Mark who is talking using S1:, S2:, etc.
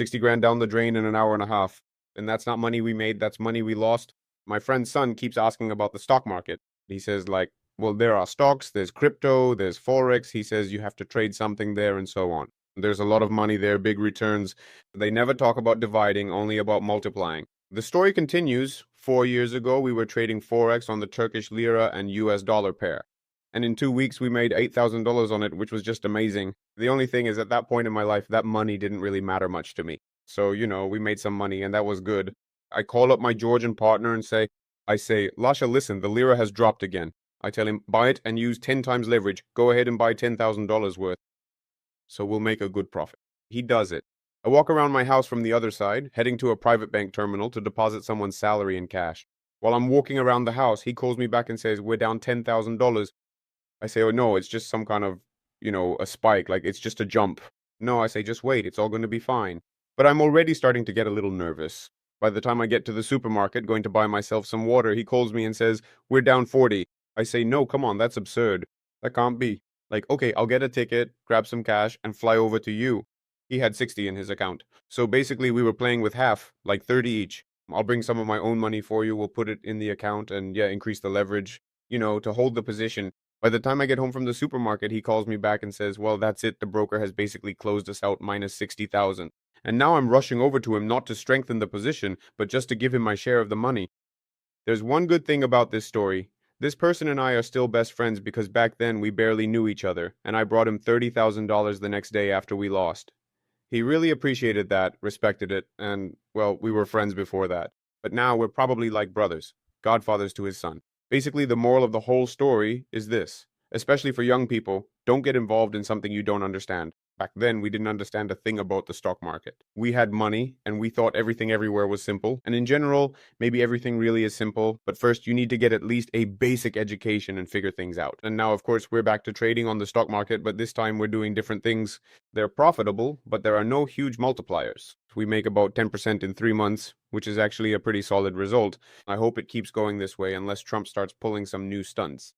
S1: 60 grand down the drain in an hour and a half. And that's not money we made, that's money we lost. My friend's son keeps asking about the stock market. He says, like, well, there are stocks, there's crypto, there's Forex. He says you have to trade something there and so on. There's a lot of money there, big returns. They never talk about dividing, only about multiplying. The story continues. 4 years ago, we were trading Forex on the Turkish lira and US dollar pair. And in 2 weeks, we made $8,000 on it, which was just amazing. The only thing is, at that point in my life, that money didn't really matter much to me. So, we made some money and that was good. I call up my Georgian partner and I say, Lasha, listen, the lira has dropped again. I tell him, buy it and use 10 times leverage. Go ahead and buy $10,000 worth. So we'll make a good profit. He does it. I walk around my house from the other side, heading to a private bank terminal to deposit someone's salary in cash. While I'm walking around the house, he calls me back and says, we're down $10,000. I say, oh no, it's just some kind of, a spike, like it's just a jump. No, I say, just wait, it's all going to be fine. But I'm already starting to get a little nervous. By the time I get to the supermarket, going to buy myself some water, he calls me and says, we're down 40. I say, no, come on, that's absurd. That can't be. Like, okay, I'll get a ticket, grab some cash, and fly over to you. He had 60 in his account. So basically, we were playing with half, like 30 each. I'll bring some of my own money for you. We'll put it in the account and, yeah, increase the leverage, to hold the position. By the time I get home from the supermarket, he calls me back and says, well, that's it. The broker has basically closed us out minus 60,000. And now I'm rushing over to him not to strengthen the position, but just to give him my share of the money. There's one good thing about this story. This person and I are still best friends because back then we barely knew each other, and I brought him $30,000 the next day after we lost. He really appreciated that, respected it, and, well, we were friends before that. But now we're probably like brothers, godfathers to his son. Basically, the moral of the whole story is this, especially for young people, don't get involved in something you don't understand. Back then, we didn't understand a thing about the stock market. We had money, and we thought everything everywhere was simple. And in general, maybe everything really is simple, but first you need to get at least a basic education and figure things out. And now, of course, we're back to trading on the stock market, but this time we're doing different things. They're profitable, but there are no huge multipliers. We make about 10% in 3 months, which is actually a pretty solid result. I hope it keeps going this way unless Trump starts pulling some new stunts.